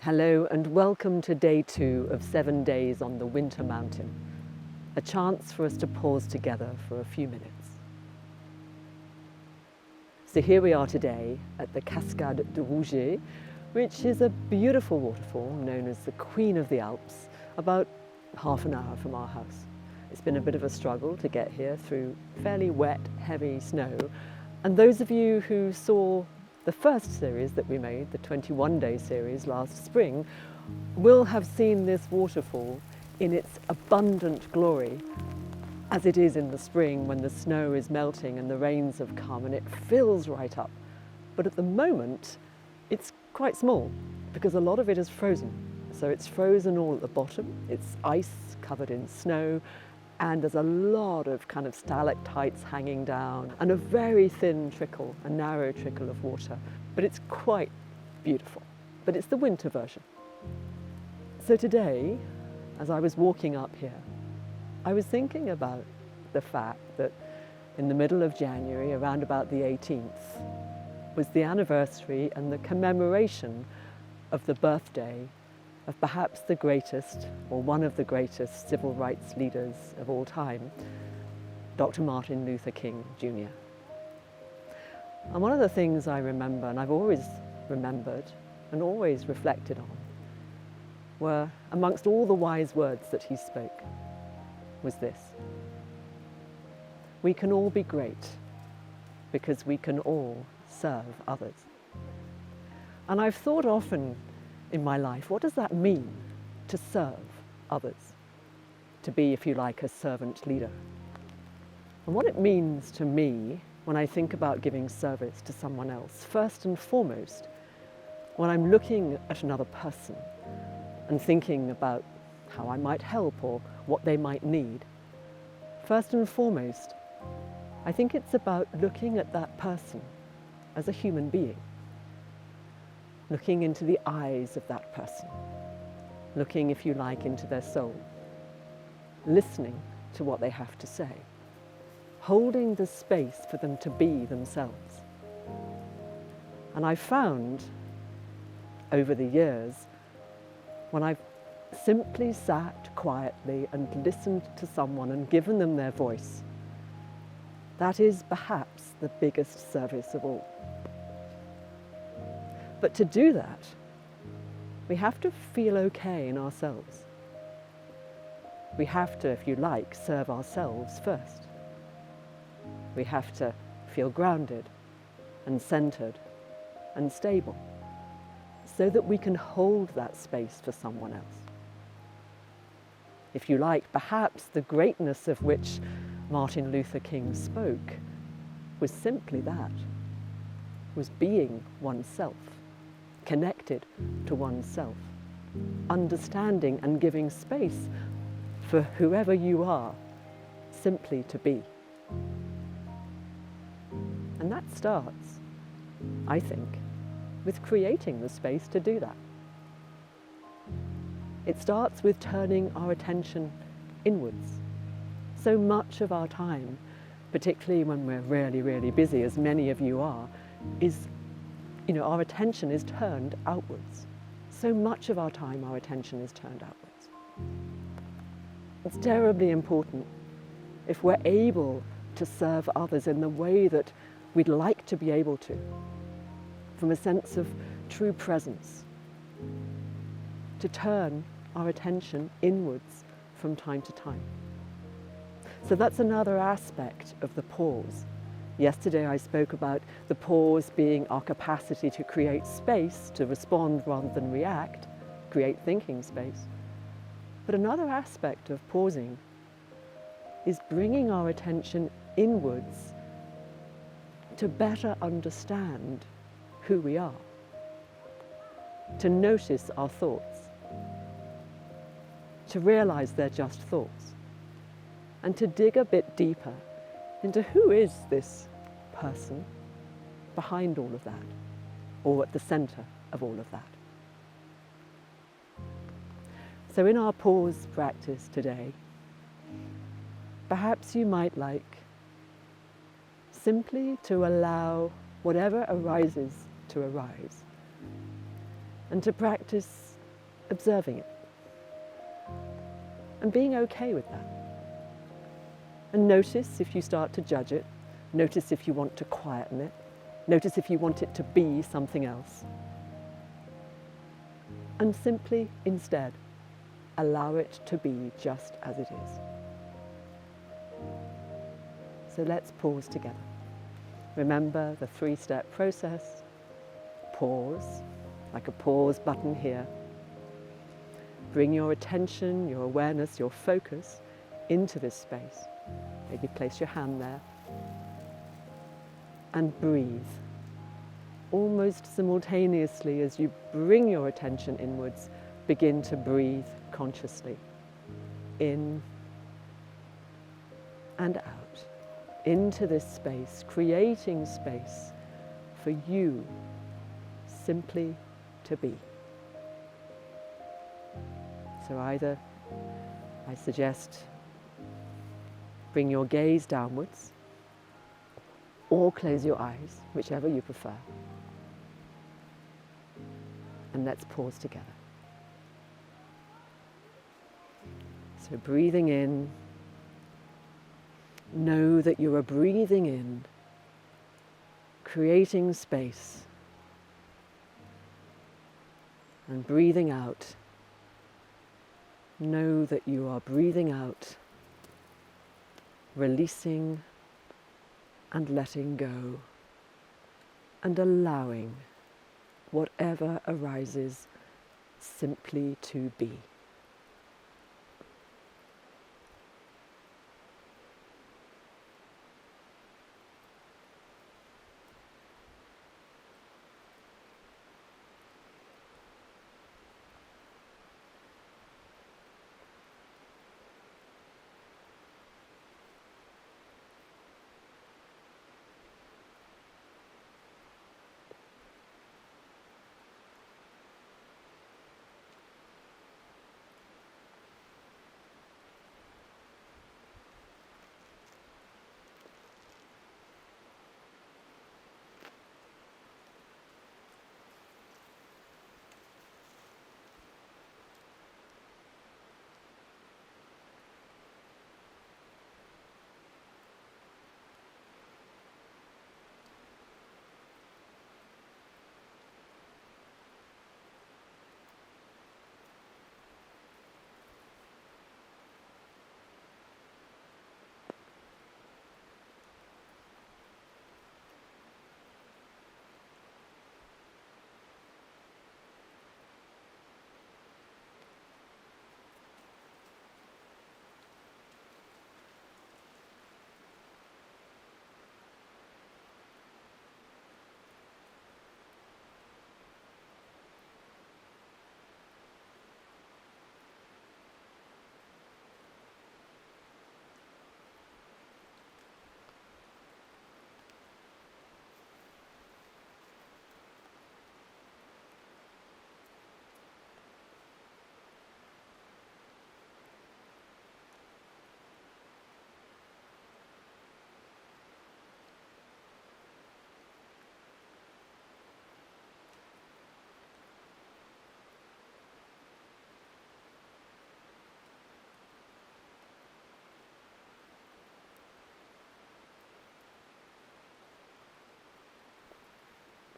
Hello and welcome to day 2 of 7 days on the Winter Mountain, a chance for us to pause together for a few minutes. So here we are today at the Cascade de Rouget, which is a beautiful waterfall known as the Queen of the Alps, about half an hour from our house. It's been a bit of a struggle to get here through fairly wet, heavy snow, and those of you who saw the first series that we made, the 21-day series last spring, will have seen this waterfall in its abundant glory as it is in the spring when the snow is melting and the rains have come and it fills right up. But at the moment, it's quite small because a lot of it is frozen. So it's frozen all at the bottom, it's ice covered in snow, and there's a lot of kind of stalactites hanging down and a very thin trickle, a narrow trickle of water. But it's quite beautiful. But it's the winter version. So today, as I was walking up here, I was thinking about the fact that in the middle of January, around about the 18th, was the anniversary and the commemoration of the birthday of perhaps the greatest, or one of the greatest civil rights leaders of all time, Dr. Martin Luther King, Jr. And one of the things I remember, and I've always remembered and always reflected on, were, amongst all the wise words that he spoke, was this: we can all be great because we can all serve others. And I've thought often in my life, what does that mean, to serve others? To be, if you like, a servant leader. And what it means to me when I think about giving service to someone else, first and foremost, when I'm looking at another person and thinking about how I might help or what they might need, first and foremost, I think it's about looking at that person as a human being. Looking into the eyes of that person, looking, if you like, into their soul, listening to what they have to say, holding the space for them to be themselves. And I've found over the years, when I've simply sat quietly and listened to someone and given them their voice, that is perhaps the biggest service of all. But to do that, we have to feel okay in ourselves. We have to, if you like, serve ourselves first. We have to feel grounded and centered and stable so that we can hold that space for someone else. If you like, perhaps the greatness of which Martin Luther King spoke was simply that, was being oneself. Connected to oneself, understanding and giving space for whoever you are simply to be. And that starts, I think, with creating the space to do that. It starts with turning our attention inwards. So much of our time, particularly when we're really, really busy, as many of you are, is our attention is turned outwards. So much of our time, our attention is turned outwards. It's terribly important if we're able to serve others in the way that we'd like to be able to, from a sense of true presence, to turn our attention inwards from time to time. So that's another aspect of the pause. Yesterday I spoke about the pause being our capacity to create space, to respond rather than react, create thinking space. But another aspect of pausing is bringing our attention inwards to better understand who we are, to notice our thoughts, to realize they're just thoughts, and to dig a bit deeper into who is this person behind all of that, or at the center of all of that. So in our pause practice today, perhaps you might like simply to allow whatever arises to arise, and to practice observing it, and being okay with that. And notice if you start to judge it, notice if you want to quieten it, notice if you want it to be something else. And simply, instead, allow it to be just as it is. So let's pause together. Remember the 3-step process. Pause, like a pause button here. Bring your attention, your awareness, your focus into this space. Maybe place your hand there. And breathe. Almost simultaneously as you bring your attention inwards, begin to breathe consciously. In and out. Into this space, creating space for you simply to be. So either, I suggest, bring your gaze downwards or close your eyes, whichever you prefer. And let's pause together. So breathing in, know that you are breathing in, creating space, and breathing out, know that you are breathing out, releasing and letting go, and allowing whatever arises simply to be.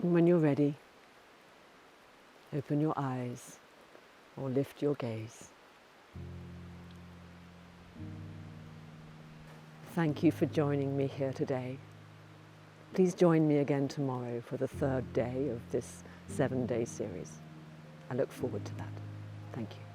And when you're ready, open your eyes or lift your gaze. Thank you for joining me here today. Please join me again tomorrow for the 3rd day of this 7-day series. I look forward to that. Thank you.